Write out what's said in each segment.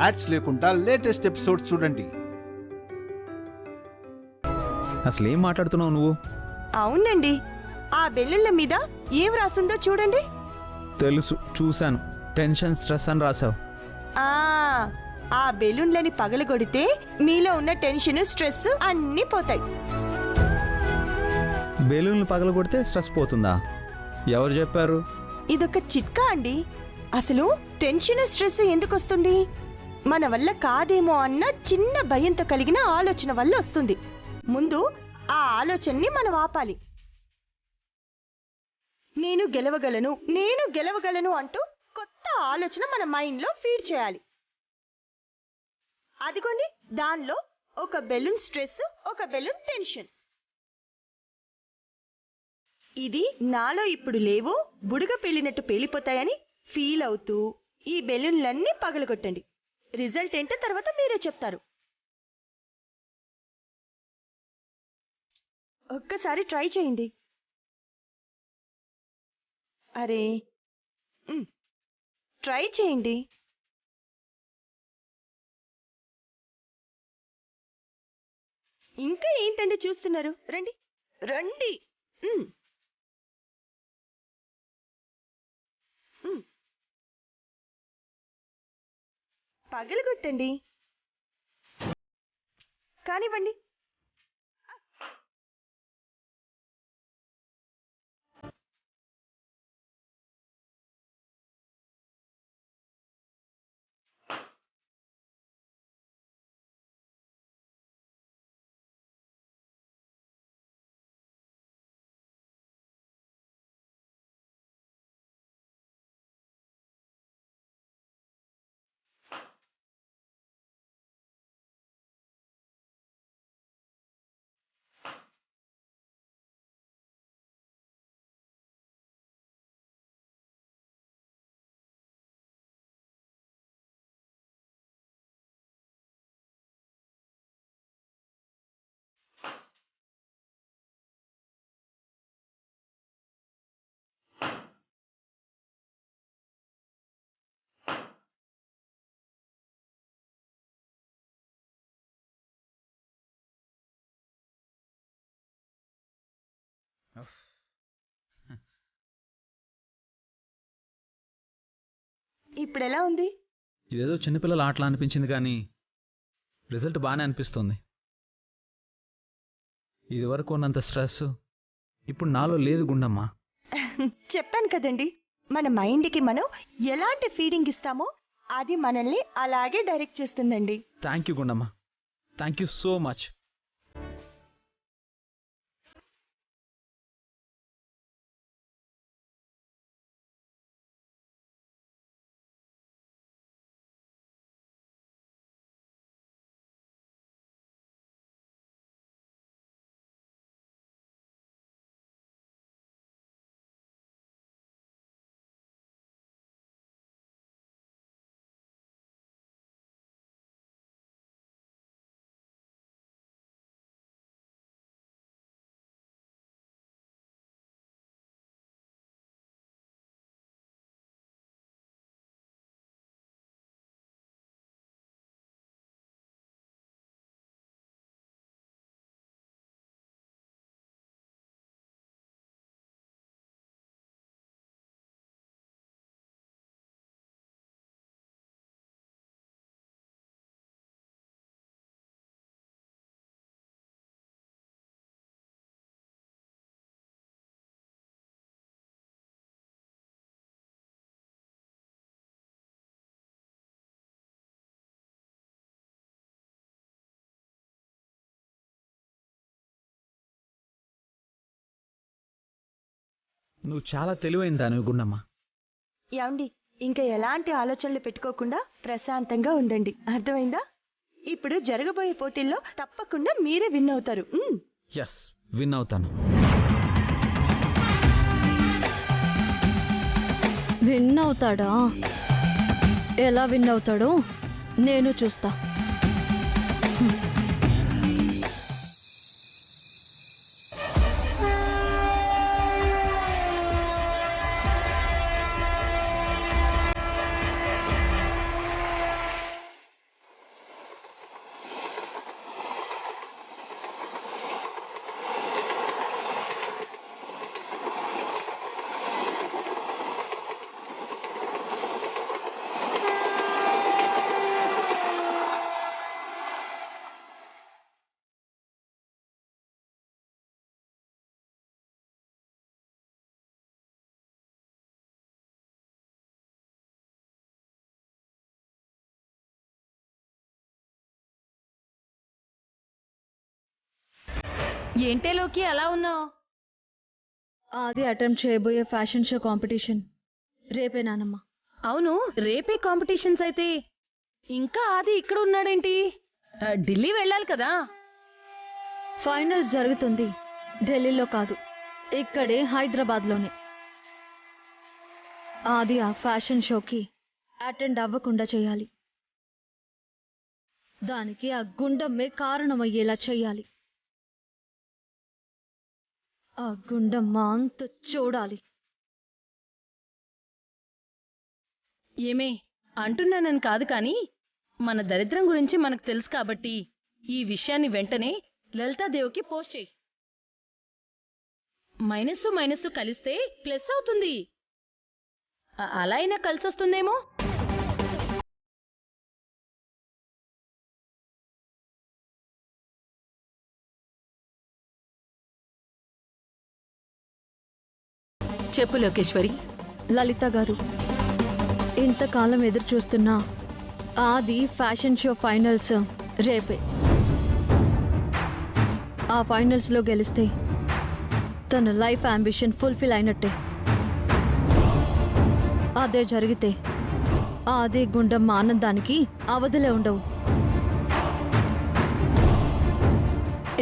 Ads లేకుండా latest episodes చూడండి. అసలు ఏం మాట్లాడుతున్నావు నువ్వు? అవునండి, ఆ బెలూన్ల మీద ఏం రాసుందో చూడండి. తెలుసు, చూశాను. టెన్షన్, స్ట్రెస్ అని రాసావు. ఆ బెలూన్లని పగలగొడితే మీలో ఉన్న టెన్షన్, స్ట్రెస్ అన్నీ పోతాయి. బెలూన్లు పగలగొడితే స్ట్రెస్ పోతుందా? ఎవరు చెప్పారు? ఇదొక చిట్కా అండి. అసలు టెన్షన్, స్ట్రెస్ ఎందుకు వస్తుంది? మన వల్ల కాదేమో అన్న చిన్న భయంతో కలిగిన ఆలోచన వల్ల వస్తుంది. ముందు ఆ ఆలోచనని మనం ఆపాలి. నేను గెలవగలను అంటూ కొత్త ఆలోచన మన మైండ్లో ఫీడ్ చేయాలి. అదిగోండి, దానిలో ఒక బెలూన్ స్ట్రెస్, ఒక బెలూన్ టెన్షన్. ఇది నాలో ఇప్పుడు లేవో బుడగ పేలినట్టు పేలిపోతాయని ఫీల్ అవుతూ ఈ బెలూన్లన్నీ పగలగొట్టండి. రిజల్ట్ ఏంటో తర్వాత మీరే చెప్తారు. ఒక్కసారి ట్రై చేయండి. అరే, ట్రై చేయండి. ఇంకా ఏంటండి చూస్తున్నారు? రండి రండి. పగలగొట్టండి. కానివ్వండి. ఇప్పుడు ఎలా ఉంది? ఇదేదో చిన్నపిల్లల ఆటలా అనిపించింది, కానీ రిజల్ట్ బాగానే అనిపిస్తుంది. ఇదివరకు ఉన్నంత స్ట్రెస్ ఇప్పుడు నాలో లేదు గుండమ్మ. చెప్పాను కదండి, మన మైండ్కి మనం ఎలాంటి ఫీడింగ్ ఇస్తామో అది మనల్ని అలాగే డైరెక్ట్ చేస్తుందండి. Thank you Gundamma, thank you so much. నువ్వు చాలా తెలివైన దానివి గుండమ్మ. ఏమండి, ఇంకా ఎలాంటి ఆలోచనలు పెట్టుకోకుండా ప్రశాంతంగా ఉండండి, అర్థమైందా? ఇప్పుడు జరగబోయే పోటీల్లో తప్పకుండా మీరే విన్ అవుతారు. ఎస్, విన్ అవుతాను. విన్ అవుతాడా? ఎలా విన్ అవుతాడో నేను చూస్తా. ఏంటేలోకి అలా ఉన్నావు? అది అటెంప్ట్ చేయబోయే ఫ్యాషన్ షో కాంపిటీషన్ రేపే నానమ్మ. అవును, రేపే కాంపిటీషన్స్ అయితే ఇంకా ఆది ఇక్కడ ఉన్నాడేంటి? ఢిల్లీ వెళ్ళాలి కదా. ఫైనల్స్ జరుగుతుంది ఢిల్లీలో కాదు, ఇక్కడే హైదరాబాద్లోనే. అది ఆ ఫ్యాషన్ షోకి అటెండ్ అవ్వకుండా చేయాలి. దానికి ఆ గుండమ్మే కారణమయ్యేలా చెయ్యాలి. ఆ గుండమ్మ అంత చూడాలి. ఏమే అంటున్నానని కాదు కానీ మన దరిద్రం గురించి మనకు తెలుసు కాబట్టి ఈ విషయాన్ని వెంటనే లలితాదేవికి పోస్ట్ చేయి. మైనస్సు కలిస్తే ప్లస్ అవుతుంది. అలా అయినా కలిసొస్తుందేమో. చెప్పు లోకేశ్వరి. లలిత గారు, ఇంతకాలం ఎదురు చూస్తున్నా ఆది ఫ్యాషన్ షో ఫైనల్స్ రేపే. ఆ ఫైనల్స్లో గెలిస్తే తన లైఫ్ అంబిషన్ ఫుల్ఫిల్ అయినట్టే. అదే జరిగితే ఆది గుండమ్మ ఆనందానికి అవధులే ఉండవు.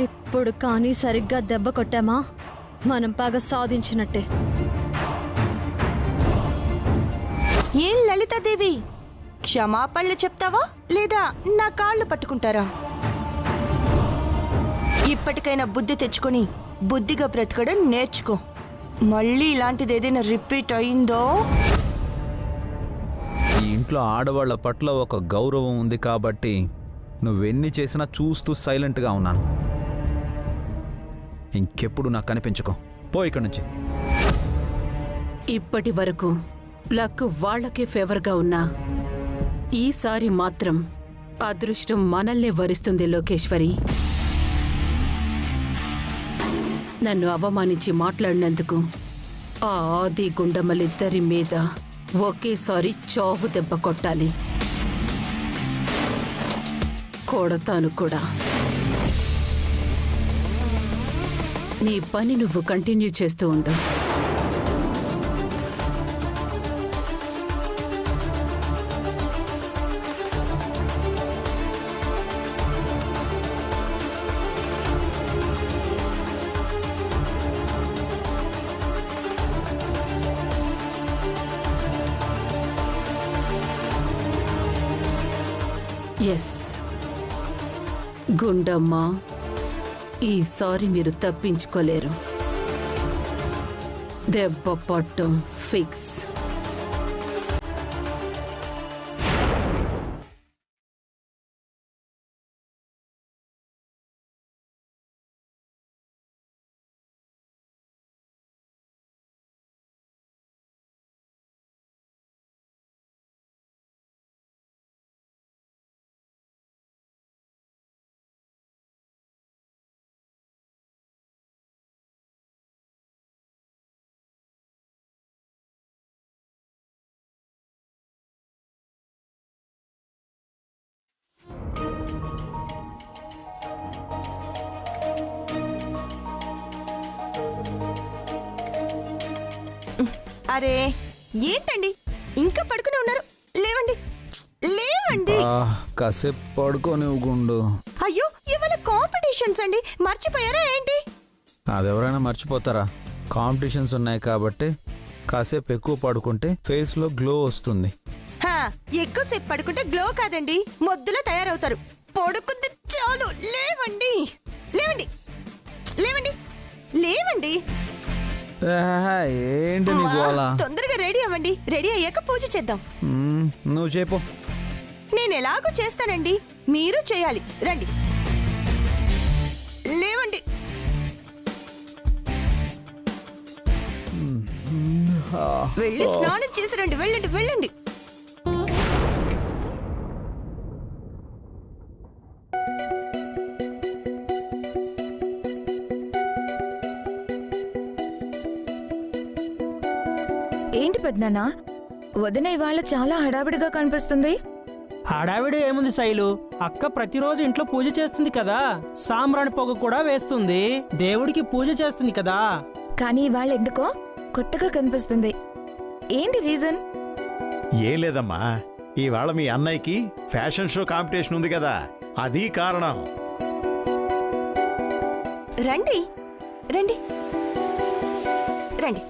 ఇప్పుడు కానీ సరిగ్గా దెబ్బ కొట్టామా మనం పగ సాధించినట్టే. ఏం లలితాదేవి, క్షమాపణలు చెప్తావా లేదా నా కాళ్ళు పట్టుకుంటారా? ఇప్పటికైనా బుద్ధి తెచ్చుకొని బుద్ధిగా బ్రతకడం నేర్చుకో. మళ్ళీ ఇలాంటిది ఏదైనా రిపీట్ అయిందో. ఈ ఇంట్లో ఆడవాళ్ల పట్ల ఒక గౌరవం ఉంది కాబట్టి నువ్వెన్ని చేసినా చూస్తూ సైలెంట్గా ఉన్నాను. ఇంకెప్పుడు నాకు కనిపించుకో. పో ఇక్కడి నుంచి. ఇప్పటి వరకు లక్ వాళ్లకే ఫేవర్గా ఉన్నా ఈసారి మాత్రం అదృష్టం మనల్నే వరిస్తుంది లోకేశ్వరి. నన్ను అవమానించి మాట్లాడినందుకు ఆ ఆది గుండమ్మలిద్దరి మీద ఒకేసారి చావు దెబ్బ కొట్టాలి. కొడతాను కూడా. నీ పని నువ్వు కంటిన్యూ చేస్తూ ఉండు. ఎస్ గుండమ్మ, ఈసారి మీరు తప్పించుకోలేరు. దెబ్బ పట్టం ఫిక్స్. అరే ఏంటండి ఇంకా పడుకుని ఉన్నారు? లేవండి లేవండి. కాసేపు పడుకొని గుండు. అయ్యో ఇవాళ కాంపిటీషన్స్ అండి, మర్చిపోయారా ఏంటి? అదెవరైనా మర్చిపోతారా? కాంపిటీషన్స్ ఉన్నాయి కాబట్టి కాసేపు ఎక్కువ పడుకుంటే ఫేస్లో గ్లో వస్తుంది. ఎక్కువసేపు పడుకుంటే గ్లో కాదండి, మొద్దులా తయారవుతారు. పడుకుంది చాలు. లేవండి లేవండి లేవండి లేవండి. ఏంటి నీ గోల? తొందరగా రెడీ అవ్వండి. రెడీ అయ్యాక పూజ చేద్దాం. నువ్వు చెప్పు. నేను ఎలాగో చేస్తానండి, మీరు చేయాలి. రండి. లేవండి. వెళ్ళి స్నానం చేసి రండి. వెళ్ళండి వెళ్ళండి. ఏంటి పెద్దనా, వదిన ఇవాళ చాలా హడావిడిగా కనిపిస్తుంది. హడావిడి ఏముంది శైలు, అక్క ప్రతిరోజు ఇంట్లో పూజ చేస్తుంది కదా, సాంబ్రాణి పొగ కూడా వేస్తుంది, దేవుడికి పూజ చేస్తుంది కదా. కానీ ఇవాళ ఎందుకో కొత్తగా కనిపిస్తుంది. ఏంటి రీజన్? ఏం లేదమ్మా, ఇవాళ మీ అన్నయ్యకి ఫ్యాషన్ షో కాంపిటీషన్ ఉంది కదా, అది కారణం. రండి రండి రండి.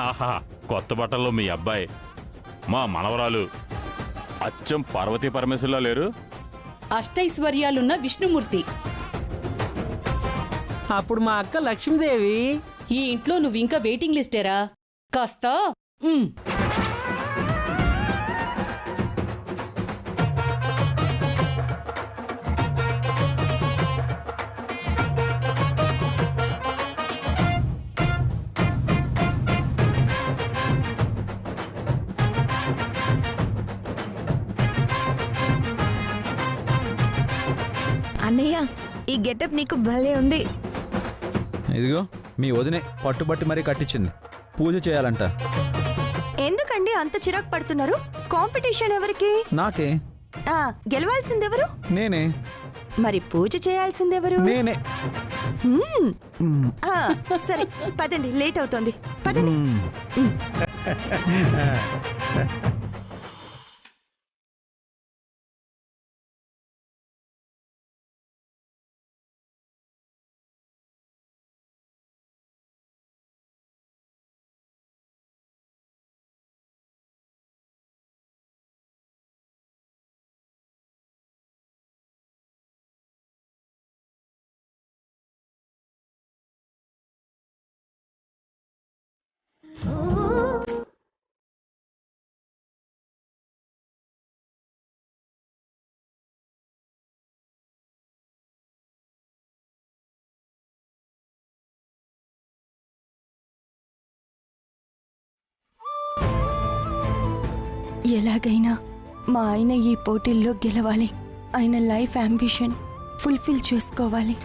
ఆహా, కొత్త బట్టల్లో మీ అబ్బాయి మా మనవరాలు అచ్చం పార్వతీ పరమేశ్వరులా లేరు? అష్టైశ్వర్యాలున్న విష్ణుమూర్తి. అప్పుడు మా అక్క లక్ష్మీదేవి. ఈ ఇంట్లో నువ్వింకా వెయిటింగ్ లిస్టేరా? కాస్త అన్నయ్య, ఈ గెటప్ నీకు భలే ఉంది. ఇదిగో మీ వదినే పట్టుబట్టి మరీ కట్టించింది, పూజ చేయాలంట. ఎందుకండి అంత చిరాకు పడుతున్నారు? కాంపిటీషన్ ఎవరికి? నాకే. గెలవాల్సిందెవరు? నేనే. మరి పూజ చేయాల్సిందెవరు? నేనే. సరే పదండి, లేట్ అవుతోంది. పదండి. ఎలాగైనా మా ఆయన ఈ పోటీల్లో గెలవాలి. ఆయన లైఫ్ అంబిషన్ ఫుల్ఫిల్ చేసుకోవాలి.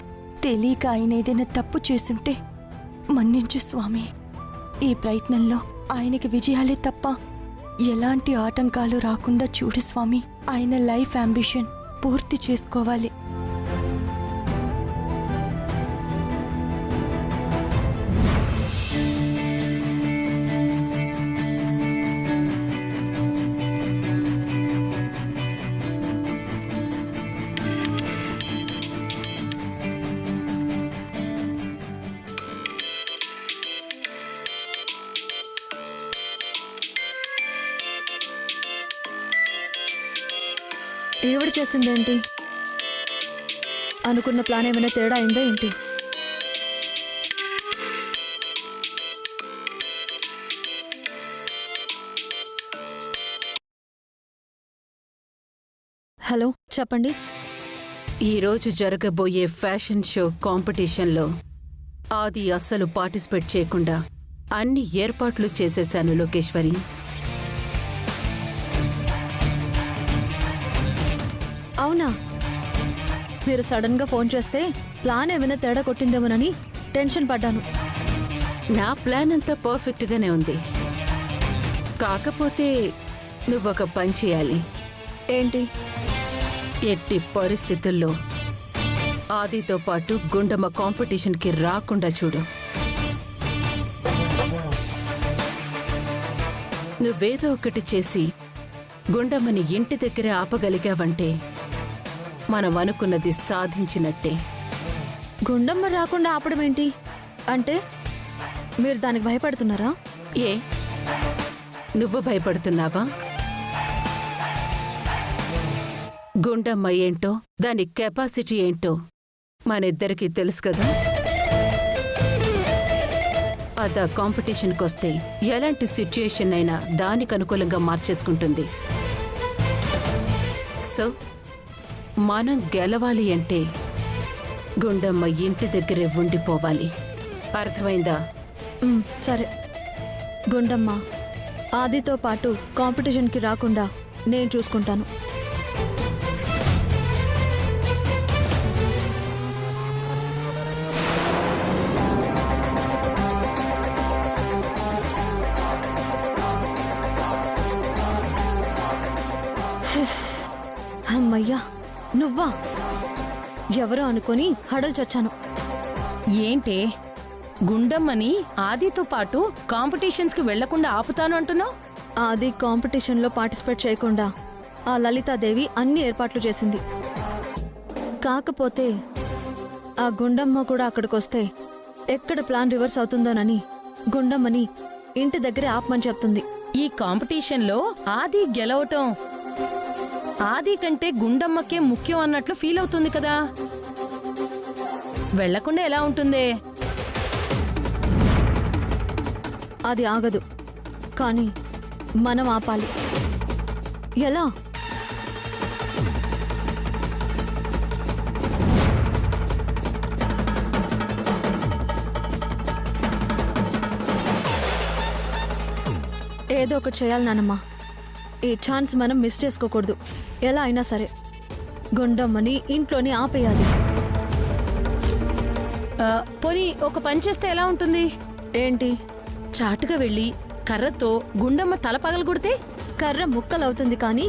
తెలియక ఆయన ఏదైనా తప్పు చేసుంటే మన్నించు స్వామి. ఈ ప్రయత్నంలో ఆయనకి విజయాలే తప్ప ఎలాంటి ఆటంకాలు రాకుండా చూడు స్వామి. ఆయన లైఫ్ అంబిషన్ పూర్తి చేసుకోవాలి. ఈవిడ చేసిందేంటి? అనుకున్న ప్లాన్ ఏమైనా తేడా అయిందా ఏంటి? హలో, చెప్పండి. ఈరోజు జరగబోయే ఫ్యాషన్ షో కాంపిటీషన్లో ఆది అస్సలు పార్టిసిపేట్ చేయకుండా అన్ని ఏర్పాట్లు చేసేశాను లోకేశ్వరి. అవునా? మీరు సడన్గా ఫోన్ చేస్తే ప్లాన్ ఏమైనా తేడా కొట్టిందేమోనని టెన్షన్ పడ్డాను. నా ప్లాన్ అంతా పర్ఫెక్ట్గానే ఉంది. కాకపోతే నువ్వొక పని చేయాలి. ఏంటి? ఎట్టి పరిస్థితుల్లో ఆదితో పాటు గుండమ్మ కాంపిటీషన్కి రాకుండా చూడు. నువ్వేదో ఒకటి చేసి గుండమ్మని ఇంటి దగ్గరే ఆపగలిగావంటే మనం అనుకున్నది సాధించినట్టే. గుండమ్మ రాకుండా ఆపడం ఏంటి? అంటే మీరు దానికి భయపడుతున్నారా? ఏ, నువ్వు భయపడుతున్నావా? గుండమ్మ ఏంటో, దాని కెపాసిటీ ఏంటో మనిద్దరికీ తెలుసు కదా. అదా కాంపిటీషన్కొస్తే ఎలాంటి సిచ్యుయేషన్ అయినా దానికి అనుకూలంగా మార్చేసుకుంటుంది. సో మనం గెలవాలి అంటే గుండమ్మ ఇంటి దగ్గరే ఉండిపోవాలి. అర్థమైందా? సరే. గుండమ్మ ఆదితో పాటు కాంపిటీషన్కి రాకుండా నేను చూసుకుంటాను. అమ్మయ్యా, నువ్వా? ఎవరో అనుకొని హడలు చచ్చాను. ఏంటే గుండమ్మని ఆదితో పాటు కాంపిటీషన్స్కి వెళ్లకుండా ఆపుతాను అంటున్నావు? ఆది కాంపిటీషన్లో పార్టిసిపేట్ చేయకుండా ఆ లలితాదేవి అన్ని ఏర్పాట్లు చేసింది. కాకపోతే ఆ గుండమ్మ కూడా అక్కడికొస్తే ఎక్కడ ప్లాన్ రివర్స్ అవుతుందోనని గుండమ్మని ఇంటి దగ్గరే ఆపమని చెప్తుంది. ఈ కాంపిటీషన్లో ఆది గెలవటం ఆది కంటే గుండమ్మకే ముఖ్యం అన్నట్లు ఫీల్ అవుతుంది కదా. వెళ్లకుండా ఎలా ఉంటుందే? అది ఆగదు, కానీ మనం ఆపాలి. ఎలా? ఏదో ఒకటి చేయాలి నానమ్మా. ఈ ఛాన్స్ మనం మిస్ చేసుకోకూడదు. ఎలా అయినా సరే గుండమ్మని ఇంట్లోనే ఆపేయాలి. పోనీ ఒక పని చేస్తే ఎలా ఉంటుంది? ఏంటి? చాటుగా వెళ్ళి కర్రతో గుండమ్మ తల పగలగొడితే? కర్ర ముక్కలవుతుంది కానీ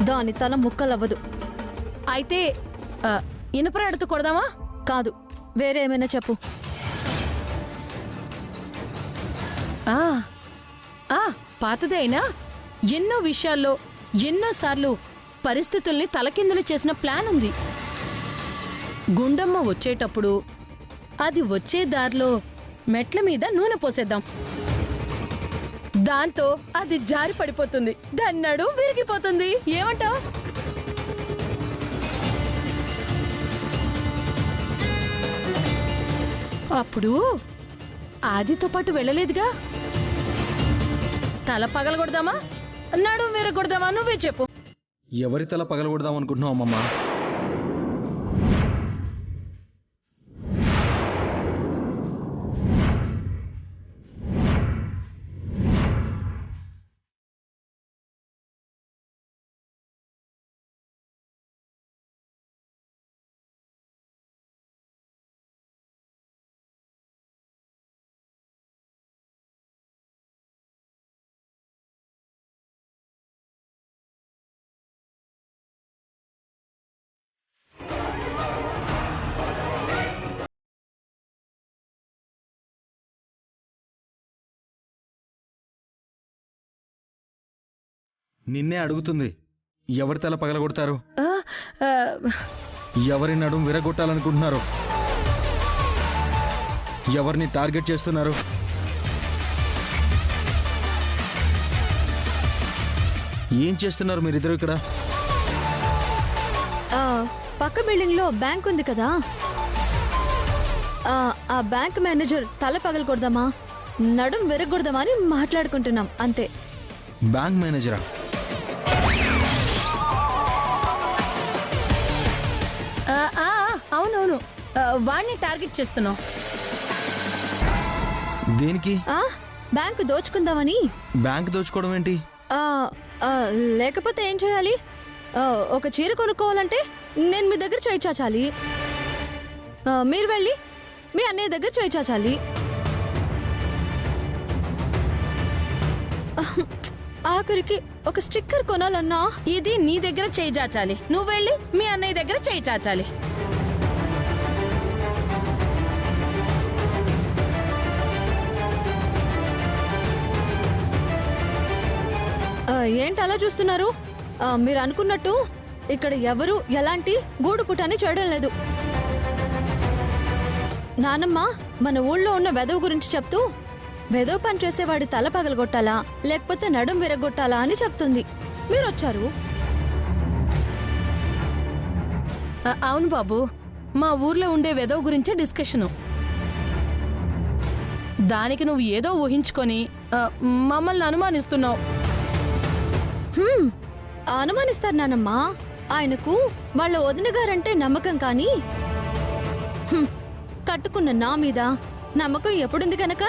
దాని తల ముక్కలవ్వదు. అయితే ఇనుపరాడుతూ కొడదామా? కాదు, వేరే ఏమైనా చెప్పు. పాతదే అయినా ఎన్నో విషయాల్లో ఎన్నోసార్లు పరిస్థితుల్ని తలకిందులు చేసిన ప్లాన్ ఉంది. గుండమ్మ వచ్చేటప్పుడు అది వచ్చే దారిలో మెట్ల మీద నూనె పోసేద్దాం. దాంతో అది జారి పడిపోతుంది, దాని నడుం విరిగిపోతుంది. ఏమంటావ్? అప్పుడు ఆదితో పాటు వెళ్ళలేదుగా. తల పగలగొడదామా, నడుం విరగొడదామా? నువ్వే చెప్పు. ఎవరి తల పగలగొడదాం అనుకుంటున్నావు అమ్మమ్మ? నిన్నే అడుగుతుంది, ఎవరి తల పగలగొడతారు, ఎవరి నడుం విరగొట్టాలనుకుంటున్నారు, ఎవరిని టార్గెట్ చేస్తున్నారు? ఏం చేస్తున్నారు మీరిద్దరు ఇక్కడ? పక్క బిల్డింగ్ లో బ్యాంక్ ఉంది కదా, ఆ బ్యాంక్ మేనేజర్ తల పగలగొడదామా నడుం విరగొడదామా అని మాట్లాడుకుంటున్నాం అంతే. బ్యాంక్ మేనేజరా? అవునవును, వాడిని టార్గెట్ చేస్తున్నావు. దేనికి? బ్యాంకు దోచుకుందామని. బ్యాంక్ దోచుకోవడం ఏంటి? లేకపోతే ఏం చేయాలి? ఒక చీర కొనుక్కోవాలంటే నేను మీ దగ్గర చేయి చాచాలి, మీరు వెళ్ళి మీ అన్నయ్య దగ్గర చేయి చాచాలి. ఆఖరికి ఒక స్టిక్కర్ కొనాలన్నా ఇది నీ దగ్గర చేయి చాచాలి, నువ్వు వెళ్ళి మీ అన్నయ్య దగ్గర చేయి చాచాలి. ఏంటి అలా చూస్తున్నారు? మీరు అనుకున్నట్టు ఇక్కడ ఎవరు ఎలాంటి గూడు పుటాన్ని చేయడం లేదు. నానమ్మ మన ఊళ్ళో ఉన్న వెధవ గురించి చెప్తూ వెధవ పని చేసేవాడి తల పగలగొట్టాలా లేకపోతే నడుం విరగొట్టాలా అని చెప్తుంది. మీరు వచ్చారు. అవును బాబు, మా ఊర్లో ఉండే వెధవ గురించే డిస్కషను. దానికి నువ్వు ఏదో ఊహించుకొని మమ్మల్ని అనుమానిస్తున్నావు. అనుమానిస్తారు నానమ్మా, ఆయనకు వాళ్ళ వదిన గారంటే నమ్మకం కానీ కట్టుకున్న నా మీద నమ్మకం ఎప్పుడుంది కనుక